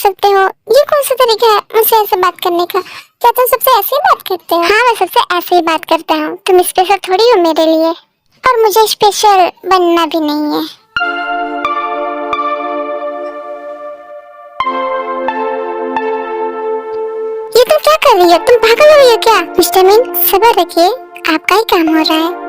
सकते हो। ये कौन सा तरीका है मुझसे ऐसे बात करने का? क्या तुम सबसे ऐसे ही बात करते हो? हाँ, मैं सबसे ऐसे ही बात करता हूँ। तुम स्पेशल थोड़ी हो मेरे लिए, और मुझे स्पेशल बनना भी नहीं है। ये तुम क्या कर रही हो? तुम पागल हो रही हो क्या? मिस्टर मीन, सब्र रखिए, आपका ही काम हो रहा है।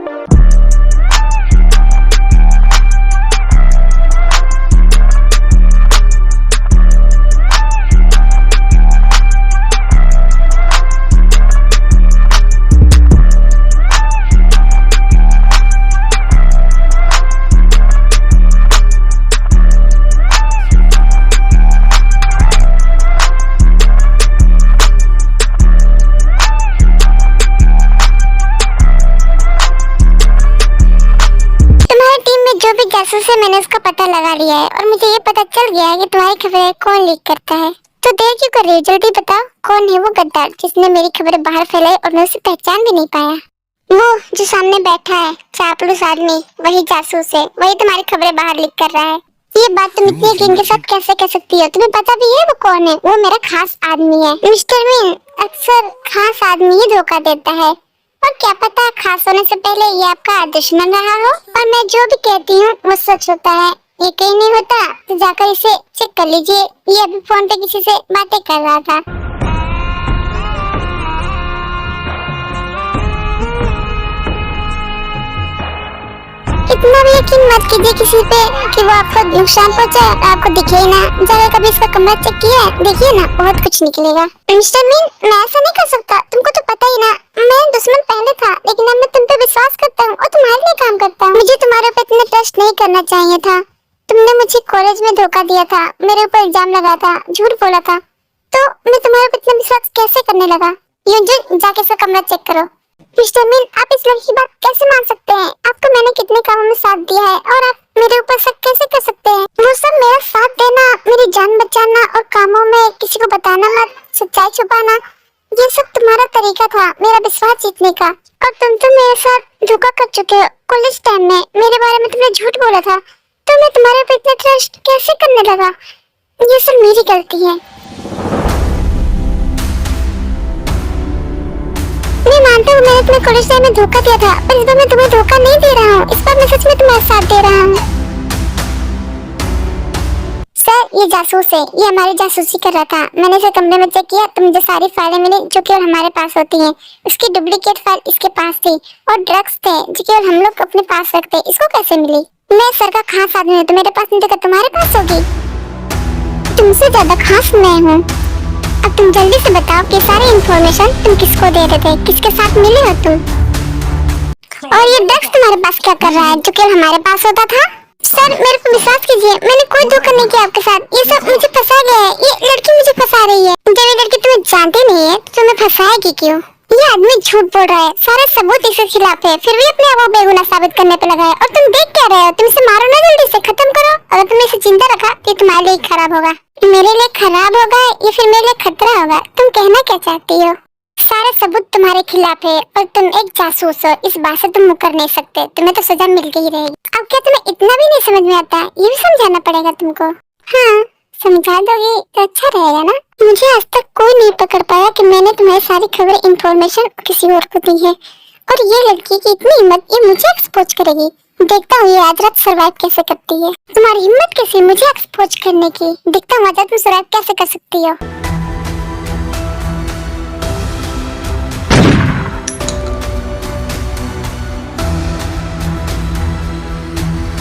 जो भी जासूस है मैंने उसका पता लगा लिया है, और मुझे ये पता चल गया है कि तुम्हारी खबरें कौन लीक करता है। तो देर क्यों कर रही हो? जल्दी बताओ, कौन है वो गद्दार जिसने मेरी खबरें बाहर फैलाई और मैं उसे पहचान भी नहीं पाया? वो जो सामने बैठा है चापलूस आदमी, वही जासूस है, वही तुम्हारी खबरें बाहर लीक कर रहा है। ये बात तुम इतनी यकीन के साथ कैसे कह सकती हो? तुम्हें पता भी है वो कौन है? वो मेरा खास आदमी है। मिस्टर मीन, अक्सर खास आदमी ही धोखा देता है, और क्या पता खास होने से पहले ये आपका दुश्मन रहा हो। और मैं जो भी कहती हूँ वो सच होता है। ये कहीं नहीं होता तो जाकर इसे चेक कर लीजिए। ये अभी फोन पे किसी से बातें कर रहा था। इतना भी यकीन मत कीजिए किसी पे कि वो आपको नुकसान पहुंचाए और आपको दिखे ही ना। जाकर कभी इसका कमरा चेक किया है? देखिए ना, बहुत कुछ निकलेगा। मिस्टर मीन, मैं ऐसा नहीं कर सकता, तुमको तो पता ही ना। मैं दुश्मन पहले था, लेकिन अब मैं तुम पे विश्वास करता हूँ और तुम्हारे लिए काम करता हूँ। मुझे तुम्हारे ऊपर इतना ट्रस्ट नहीं करना चाहिए था। तुमने मुझे कॉलेज में धोखा दिया था, मेरे ऊपर इल्जाम लगा था, झूठ बोला था, तो मैं तुम्हारे ऊपर इतना विश्वास कैसे करने लगा? यूं जाके इसका कमरा चेक करो। मिस्टर मीन, आप इस लड़की की बात कैसे मान सकते हैं? आपको मैंने कितने कामों में साथ दिया है, और आप मेरे ऊपर शक कैसे कर सकते हैं? वो सब मेरा साथ देना, मेरी जान बचाना और कामों में किसी को बताना मत, सच्चाई छुपाना, ये सब तुम्हारा तरीका था मेरा विश्वास जीतने का। और तुम तो मेरे साथ धोखा कर चुके हो। कॉलेज टाइम में मेरे बारे में तुमने झूठ बोला था, तो मैं तुम्हारे ऊपर इतना ट्रस्ट कैसे करने लगा? ये सब मेरी गलती है। मैं मानता हूँ मैंने तुम्हें कॉलेज टाइम में धोखा दिया था, पर इस बार मैं तुम्हें धोखा नहीं दे रहा हूँ। इस बार मैं सच में तुम्हारा साथ दे रहा हूँ। सर, ये जासूस है, ये हमारी जासूसी कर रहा था। मैंने इसे कमरे में चेक किया तो मुझे सारी फाइलें मिली जो केवल हमारे पास होती हैं। उसकी डुप्लीकेट फाइल इसके पास थी, और ड्रग्स थे जो केवल हम लोग अपने पास रखते। इसको कैसे मिली? मैं सर का खास आदमी हूँ, तो मेरे पास नहीं तो तुम्हारे पास होगी। तुमसे ज्यादा खास मैं हूँ। अब तुम जल्दी से बताओ कि सारी इंफॉर्मेशन तुम किसको दे रहे थे, किसके साथ मिले हो तुम? और ये ड्रग्स तुम्हारे पास क्या कर रहा है जो केवल हमारे पास होता था? सर, मेरे को विश्वास कीजिए, मैंने कोई धोखा नहीं किया आपके साथ। ये सब मुझे फंसा गया है, ये लड़की मुझे फंसा रही है। जब ये लड़की तुम्हें जानती नहीं है तो तुम्हें फंसाएगी क्यों? ये आदमी झूठ बोल रहा है, सारे सबूत इसके खिलाफ है, फिर भी अपने आप को बेगुनाह साबित करने पे लगा है। और तुम देख क्या रहे हो? तुम इसे मारो ना, जल्दी से खत्म करो। अगर तुमने इसे जिंदा रखा तो तुम्हारे लिए खराब होगा। मेरे लिए खराब होगा या फिर मेरे लिए खतरा होगा? तुम कहना क्या चाहती हो? सारे सबूत तुम्हारे खिलाफ है और तुम एक जासूस हो, इस बात से तुम मुकर नहीं सकते। तुम्हें तो सजा मिल गई रहेगी। अब क्या तुम्हें इतना भी नहीं समझ में आता? ये भी समझाना पड़ेगा तुमको। हाँ, समझा दोगे तो अच्छा रहेगा ना। मुझे आज तक कोई नहीं पकड़ पाया कि मैंने तुम्हारी सारी खबर इंफॉर्मेशन किसी और को दी है, और ये लड़की की इतनी हिम्मत, ये मुझे एक्सपोज करेगी। देखता हूँ ये आज रात सर्वाइव कैसे करती है। तुम्हारी हिम्मत कैसी मुझे एक्सपोज करने की? देखता हूँ आज रात तुम सर्वाइव कैसे कर सकती हो।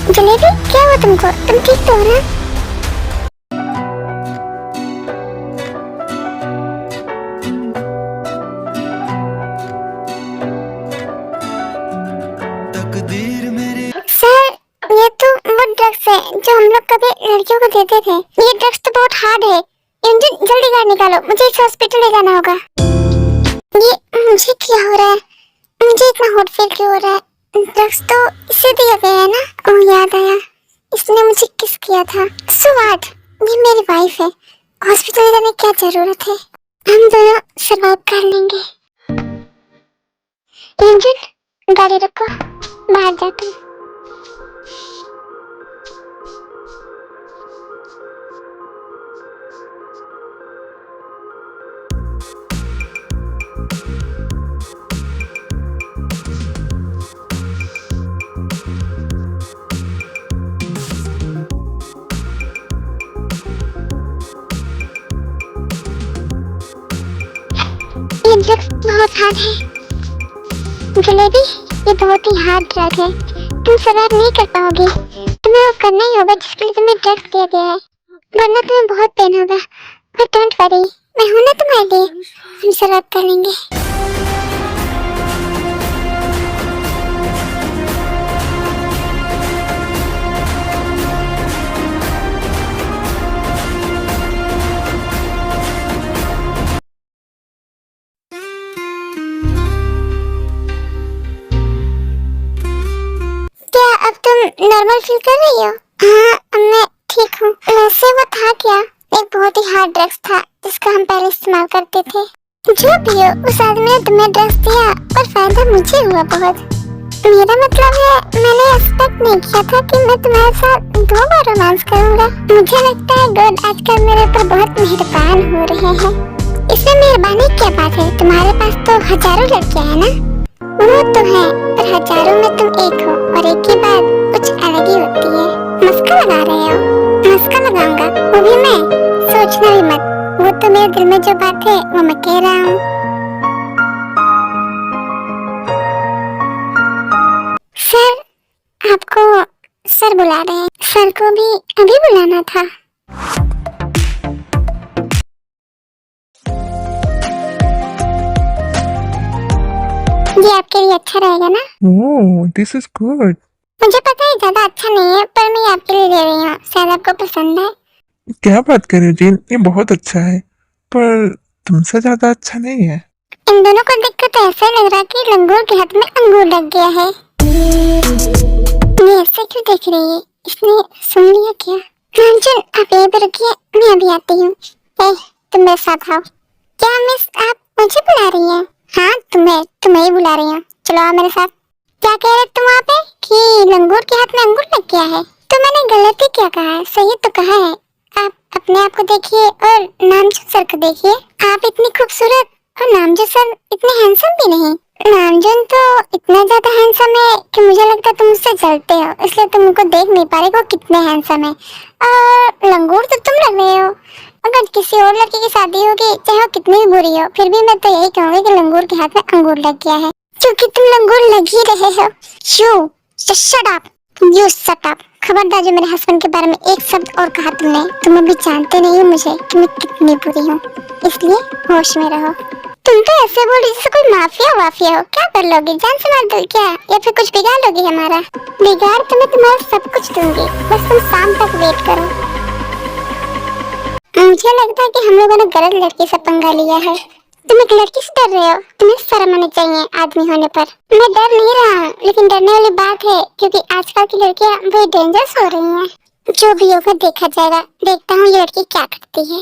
जलेबी, क्या हुआ तुमको? तुम ठीक तो हो ना? सर, ये तो वो ड्रग्स है जो हम लोग कभी लड़कियों को देते थे। ये ड्रग्स तो बहुत हार्ड है। इंजन जल्दी गाड़ी निकालो, मुझे इस हॉस्पिटल ले जाना होगा। ये मुझे क्या हो रहा है? मुझे इतना हॉट फील क्यों हो रहा है? ड्रग्स तो इसे दिया गया है ना? ओह, याद आया, इसने मुझे किस किया था। सो व्हाट, ये मेरी वाइफ है। हॉस्पिटल जाने की क्या जरूरत है? हम दोनों सर्वाइव कर लेंगे। इंजन गाड़ी रखो, बाहर जा तुम। ड्रग्स बहुत हार्ड है जलेबी, ये बहुत ही हार्ड ड्रग है, तुम सर्वाइव नहीं कर पाओगे। तुम्हें वो करना ही होगा जिसके लिए तुम्हें ड्रग्स दिया गया है, वरना तुम्हें बहुत पेन होगा। बट डोंट वरी, मैं हूं ना तुम्हारे लिए, हम सर्वाइव कर लेंगे। अब तुम नॉर्मल फील कर रही हो? हाँ, अब मैं ठीक हूँ। वैसे वो था क्या? एक बहुत ही हार्ड ड्रग्स था जिसका हम पहले इस्तेमाल करते थे। जो भी हो, उस आदमी ने तुम्हें ड्रग्स दिया और फायदा मुझे हुआ बहुत। मेरा मतलब है, मैंने एक्सपेक्ट नहीं किया था कि मैं तुम्हारे साथ 2 बार रोमांस करूंगा। मुझे लगता है गॉड आजकल मेरे ऊपर बहुत मेहरबान हो रहे हैं। इसमें मेहरबानी क्या बात है? तुम्हारे पास तो हजारों लड़कियां हैं ना? वो तो है, पर हजारों में तुम एक हो और एक की बात कुछ अलग ही होती है। मस्का लगा रहे हो? मस्का लगाऊंगा, वो भी मैं? सोचना भी मत, वो तो मेरे दिल में जो बात है वो मैं कह रहा हूँ। सर, आपको सर बुला रहे हैं। सर को भी अभी बुलाना था। ये आपके लिए अच्छा रहेगा ना? ओह, दिस इज गुड। मुझे पता है ज्यादा अच्छा नहीं है, पर मैं आपके लिए ले रही हूँ, शायद आपको पसंद है। क्या बात कर रहे हो जीन, ये बहुत अच्छा है, पर तुमसे ज्यादा अच्छा नहीं है। इन दोनों को देखकर तो ऐसा लग रहा है कि लंगूर के हाथ में अंगूर लग गया है। ये ऐसे क्यों देख रही है? इसने सुन लिया क्या? अर्जुन, आप यहीं पर रुकिए, मैं अभी आती हूँ। तुम मेरे साथ आओ। क्या मिस, आप मुझे बुला रही हैं? हाँ, तुम्हें ही बुला रही हूँ, चलो आओ मेरे साथ। क्या कह रहे तुम वहाँ पे कि लंगूर के हाथ में अंगूर लग गया है? तो मैंने गलत ही क्या कहा है? सही तो कहा है। आप अपने आप को देखिए और नामजो सर को देखिए। आप इतनी खूबसूरत और नामजो सर इतने हैंडसम भी नहीं। नामजोन तो इतना ज्यादा हैंडसम है कि मुझे लगता है तुम उससे जलते हो, इसलिए तुम उनको देख नहीं पा रहे वो कितने हैंडसम है। और लंगूर तो तुम लग रहे हो। अगर किसी और लड़की की शादी होगी, चाहे वो कितनी भी बुरी हो, फिर भी मैं तो यही कहूँगी कि लंगूर के हाथ में अंगूर लग गया है, क्योंकि तुम लंगूर लग ही रहे हो। Shut up, you shut up. खबरदार जो मेरे हस्बैंड के बारे में एक शब्द और कहा तुमने। तुम अभी जानते नहीं हो मुझे कि मैं कितनी बुरी हूँ, इसलिए होश में रहो। तुम तो ऐसे बोल रही जैसे कोई माफिया हो। क्या कर लोगी? जान से मार दो क्या, या फिर कुछ बिगाड़ लोगी हमारा? बिगाड़ तो मैं तुम्हारा सब कुछ दूंगी, बस तुम शाम तक वेट करो। मुझे लगता है कि हम लोगों ने गलत लड़की से पंगा लिया है। तुम एक लड़की से डर रहे हो, तुम्हें शर्म आनी चाहिए आदमी होने पर। मैं डर नहीं रहा हूँ, लेकिन डरने वाली बात है, क्योंकि आजकल की लड़कियाँ बहुत डेंजरस हो रही हैं। जो भी होगा देखा जाएगा, देखता हूँ ये लड़की क्या करती है।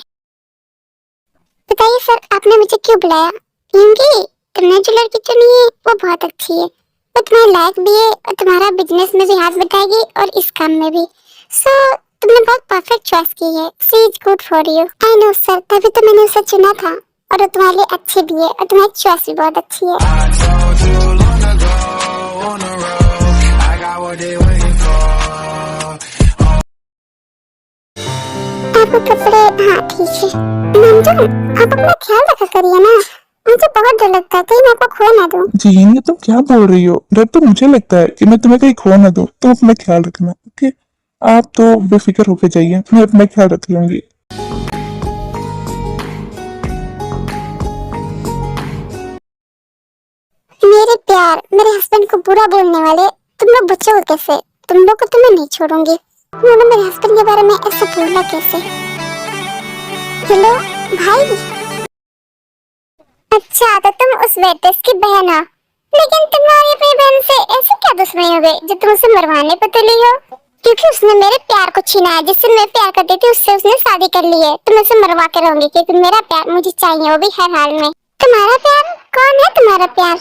बताइए सर, आपने मुझे क्यों बुलाया? क्योंकि तुमने जो लड़की चुनी है वो बहुत अच्छी है, वो तुम्हारे लायक भी है और तुम्हारा बिजनेस में भी हाथ बटाएगी और इस काम में भी। सो तुमने बहुत परफेक्ट चॉइस की है। She is good for you. I know sir, तभी तो मैंने उसे चुना था, और वो तुम्हारे लिए अच्छी भी है और तुम्हारी चॉइस भी बहुत अच्छी है। आपके कपड़े, हाँ ठीक है। मंजू, आप अपना ख्याल रखा करिए ना, मुझे बहुत डर लगता है कहीं मैं आपको खो ना दूं। जीन, ये तुम क्या बोल रही हो? डर तो मुझे लगता है कि मैं तुम्हें कहीं खो ना दूं। तुम अपना ख्याल रखना, ओके? आप तो बेफिक्र होके जाइए, मैं अपना ख्याल रख लूंगी। मेरे प्यार, मेरे हस्बैंड को बुरा बोलने वाले तुम लोग बचोगे कैसे? तुम लोग को तो मैं नहीं छोड़ूंगी। उन्होंने मेरे हस्बैंड के बारे में ऐसा बोला कैसे? हेलो भाई। अच्छा, तो तुम उस वेट्रेस की बहन हो, लेकिन तुम्हारी अपनी बहन से ऐसी क्या दुश्मनी हो गई जो तुम उसे मरवाने पे तुली हो? क्योंकि उसने मेरे प्यार को छीना है, जिससे मैं प्यार करती थी उससे उसने शादी कर ली है, तो मैं उसे मरवा के रहूंगी, क्योंकि मेरा प्यार मुझे चाहिए, वो भी हर हाल में। तुम्हारा प्यार? कौन है तुम्हारा प्यार?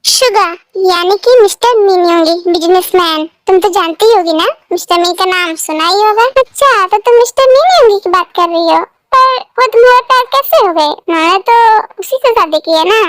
शुगर, यानी कि मिस्टर मीनियोंगी, बिजनेसमैन। तुम तो जानती होगी ना, मिस्टर मी का नाम सुना ही होगा। अच्छा, तो तुम मिस्टर मीनियोंगी की बात कर रही हो, पर वो तुम्हारा प्यार कैसे हो गए? मैंने तो उसी से शादी की है ना।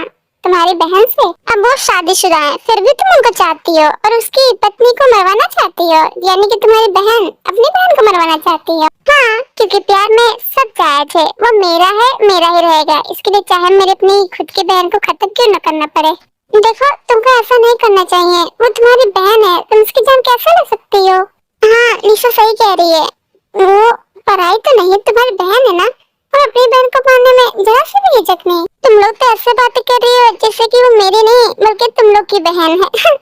तुम्हारी बहन से? अब वो शादीशुदा है, फिर भी तुम उनको चाहती हो और उसकी पत्नी को मरवाना चाहती हो, यानी कि तुम्हारी बहन अपनी बहन को मरवाना चाहती हो। हाँ, क्योंकि प्यार में सब जायज है, वो मेरा है, मेरा ही रहेगा। इसके लिए चाहे मेरे अपनी खुद की बहन को खत्म क्यों न करना पड़े। देखो, तुमको ऐसा नहीं करना चाहिए, वो तुम्हारी बहन है, तुम उसकी जान कैसे ले सकती हो। हाँ, लिसा सही कह रही है, वो पराई तो नहीं, तुम्हारी बहन है ना, और अपनी बहन को मारने में जरा सी भी हिचक नहीं। तुम लोग तो ऐसे बातें कर रही हो जैसे कि वो मेरी नहीं बल्कि तुम लोग की बहन है।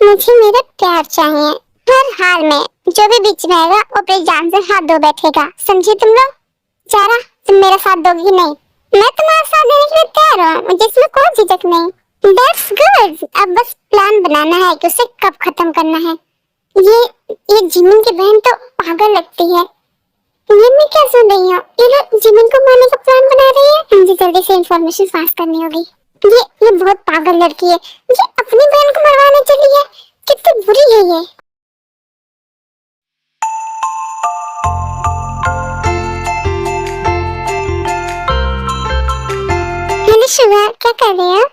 मुझे मेरा प्यार चाहिए, हर हाल में। जो भी बीच में आएगा वो अपनी जान से हाथ धो बैठेगा, समझी तुम लोग। जारा, तुम मेरा साथ दोगी नहीं? मैं तुम्हारा साथ देने के लिए तैयार हूँ, मुझे इसमें कोई झिझक नहीं। That's good। अब बस प्लान बनाना है कि उसे कब खत्म करना है। ये जिमिन की बहन तो पागल लगती है। ये मैं क्या सुन रही हूँ, ये लोग जिमिन को मारने का प्लान बना रही है। मुझे जल्दी से इंफॉर्मेशन पास करनी होगी। ये बहुत पागल लड़की है, ये अपनी बहन को मरवाने चली है। कितनी बुरी है ये। हेलो शुगा, क्या कर रहे हो?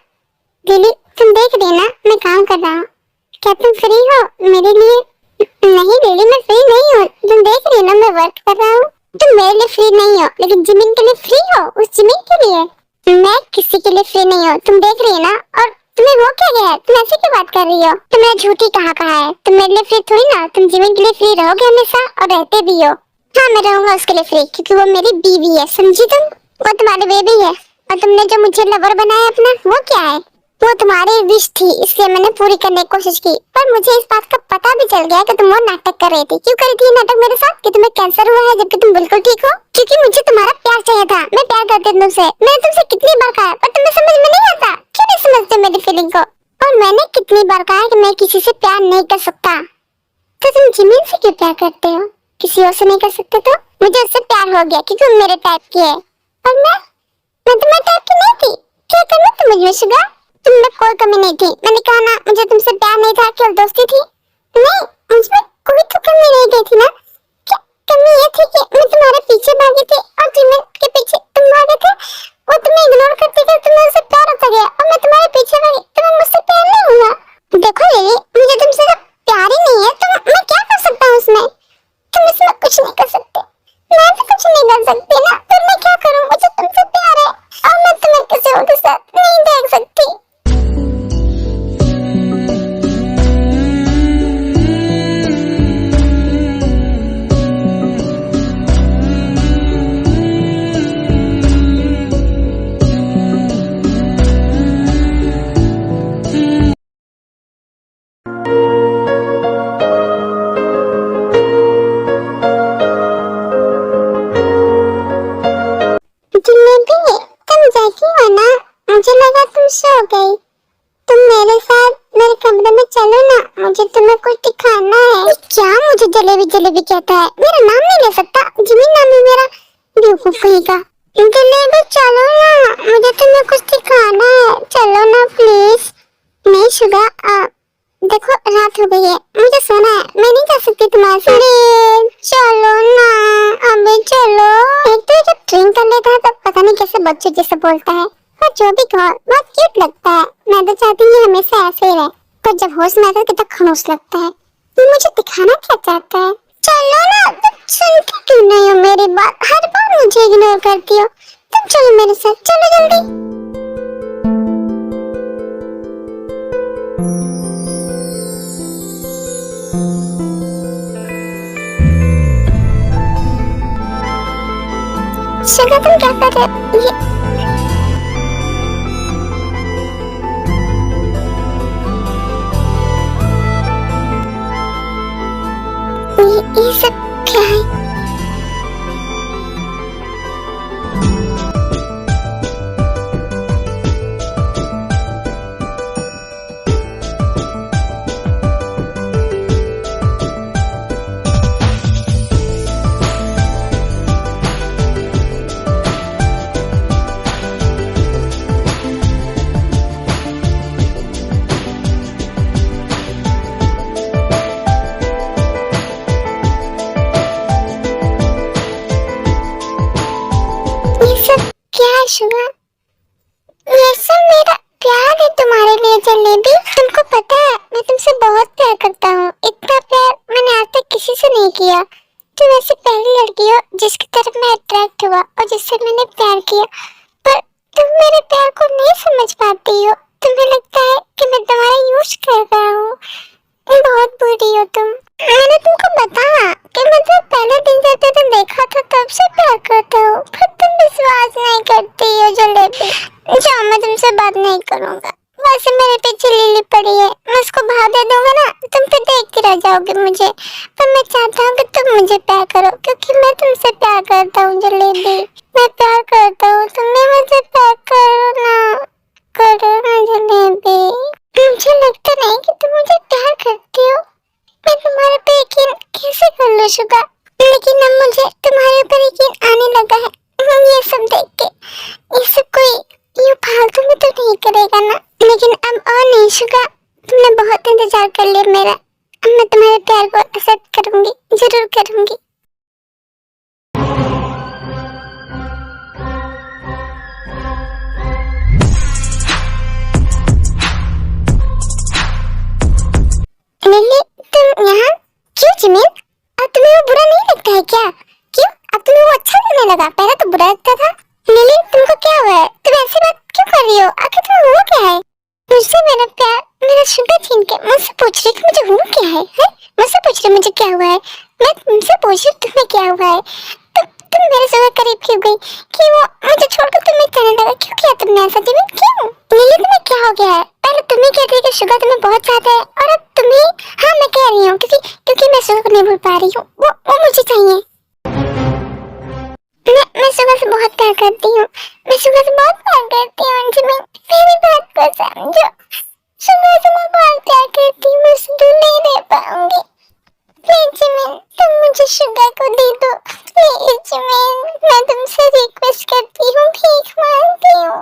दिली, तुम देख रही ना मैं काम कर रहा हूँ। क्या तुम फ्री हो मेरे लिए? नहीं लिली, मैं फ्री नहीं हूँ। तुम देख रही ना मैं वर्क कर रहा हूँ। तुम मेरे लिए फ्री नहीं हो, लेकिन जिमिन के लिए फ्री हो। उस जिमिन के लिए मैं किसी के लिए फ्री नहीं हूँ, तुम देख रही है ना। और तुम्हें हो क्या गया है? तुम ऐसे क्यों बात कर रही हो? तुमने झूठी कहा है। तुम मेरे लिए फ्री थोड़ी ना, तुम जिमिन के लिए फ्री रहोगे हमेशा और रहते भी हो। हाँ, मैं रहूंगा उसके लिए फ्री, क्योंकि वो मेरी बीवी है, समझी तुम। वो तुम्हारी बेबी है, और तुमने जो मुझे लवर बनाया अपना, वो क्या है? वो तुम्हारी विश थी, इसलिए मैंने पूरी करने की कोशिश की। पर मुझे इस बात का पता भी चल गया कि तुम वो नाटक कर रही थी। क्यों कर रही थी नाटक मेरे साथ कि तुम्हें कैंसर हुआ है जबकि तुम बिल्कुल ठीक हो? क्योंकि मुझे तुम्हारा प्यार चाहिए था। मैं प्यार करती हूँ तुमसे, मैंने तुमसे कितनी बार कहा, पर तुम्हें समझ में नहीं आता। क्यों नहीं समझते मेरी फीलिंग को? और मैंने कितनी बार कहा कि मैं किसी से प्यार नहीं कर सकता। तो तुम जिमिन से क्यों प्यार करते हो? किसी और से नहीं कर सकते? तो मुझे उससे प्यार हो गया क्योंकि वो मेरे टाइप की है, और मैं तुम्हारे टाइप की नहीं थी। क्या करना तुम मुझे शुगा? तुमने कोई कमी नहीं थी। मैंने कहा ना, मुझे तुमसे प्यार नहीं था, केवल दोस्ती थी। नहीं, मुझमें कोई तो कमी नहीं गई थी ना। क्या कमी ये थी कि मैं तुम्हारे पीछे भागी थी और जिमिन के पीछे तुम भागे थे। वो तुम्हें इग्नोर करती थी, तुम्हें उससे प्यार होता गया, और मैं तुम्हारे पीछे भागी, तुम्हें मुझसे प्यार नहीं हुआ। देखो लिली, मुझे तुमसे तो प्यार ही नहीं है, तो मैं क्या कर सकता हूँ उसमें? तुम इसमें कुछ नहीं कर सकते, मैं तो कुछ नहीं कर सकती ना। फिर मैं क्या करूँ? मुझे तुमसे प्यार है और मैं तुम्हें किसी और के साथ नहीं देख सकती। मुझे लगा तुम सो गई। तुम मेरे साथ मेरे कमरे में चलो ना, मुझे तुम्हें कुछ दिखाना है। क्या मुझे जलेबी जलेबी कहता है? मेरा नाम नहीं ले सकता, जिमिन नाम है मेरा, बेवकूफ कहीं का। जलेबी चलो ना, मुझे तुम्हें कुछ दिखाना है, चलो ना प्लीज। नहीं शुगा, देखो रात हो गई है, मुझे सोना है, मैं नहीं जा सकती तुम्हारे साथ। चलो ना, अबे चलो। एक तो जब ड्रिंक कर लेता है तब पता नहीं कैसे बच्चे जैसे बोलता है, पर जो भी कहो बहुत क्यूट लगता है। मैं तो चाहती हूँ हमेशा ऐसे ही रहे, पर जब होश में आता है कितना खनूस लगता है। ये मुझे दिखाना क्या चाहता है? चलो ना, तुम सुनती क्यों नहीं हो मेरी बात? हर बार मुझे इग्नोर करती हो। तुम चलो मेरे साथ, चलो जल्दी। शुगा, तुम क्या कर रहे हो? ये सब क्या है? समझ पाती हो? तुम्हें लगता है कि मैं तुम्हारा यूज कर रहा हूँ। बहुत बुरी हो तुम। मैंने तुमको बताया कि मैं तुम्हें पहले दिन जब तुम देखा था तब से प्यार करता हूँ, फिर तुम विश्वास नहीं करती हो जलेबी। जाओ, मैं तुमसे बात नहीं करूँगा। वैसे मेरे पीछे लिली पड़ी है, मैं उसको भाव दे दूंगा ना, तुम फिर देखती रह जाओगे मुझे। पर मैं चाहता हूँ कि तुम मुझे प्यार करो, क्योंकि मैं तुमसे प्यार करता हूँ जलेबी। मैं प्यार करता हूँ, तुम भी मुझे प्यार करो ना जलेबी। मुझे लगता नहीं कि तुम मुझे प्यार करती हो। मैं तुम्हारे पे यकीन कैसे कर लूं शुगा? लेकिन अब मुझे तुम्हारे ऊपर यकीन आने लगा है। ये सब देख के, ये सब कोई यूं फालतू में तो नहीं करेगा ना? लेकिन अब और नहीं शुगा, तुमने बहुत इंतजार कर लिया मेरा। अब मैं तुम्हारे प्यार को एक्सेप्ट करूंगी, जरूर करूंगी। लिली, तुम यहाँ क्यों जिमिन? अब तुम्हें वो बुरा नहीं लगता है क्या? क्यों? अब तुम्हें वो अच्छा लगने लगा? पहले तो बुरा लगता था। लिली, तुमको क्या हुआ है? तुम ऐसी बात क्यों कर रही हो? आखिर तुम्हें हुआ क्या है? मुझसे मेरा प्यार, मेरा शुगर छीन के मुझसे पूछ रही कि मुझे हुआ क्या है? हैं? मुझसे पूछ रही मुझे क्या हुआ है? मैं तुमसे पूछ रही तुम्हें क्या हुआ है? तुम मेरे से करीब क्यों गई कि वो मुझे छोड़कर तुम्हें कहने लगा? क्यों किया तुमने ऐसा जिमिन? क्यों? लिली, तुम्हें क्या हो गया है? पहले तुम ही कहती कि शुगर तुम्हें बहुत चाहता है, और अब तुम्हें, हाँ मैं कह रही हूँ क्योंकि मैं शुगर को नहीं भूल पा रही हूँ। वो मुझे चाहिए। मैं शुगर से बहुत प्यार करती हूँ। मैं शुगर से बहुत प्यार करती हूँ जिमिन, मेरी बात को समझो। शुगर से मैं बहुत प्यार करती हूँ, मैं उससे दूर नहीं रह पाऊंगी। प्लीज जिमिन, तुम मुझे शुगर को दे दो। प्लीज जिमिन, मैं तुमसे रिक्वेस्ट करती हूँ, भीख मांगती हूँ।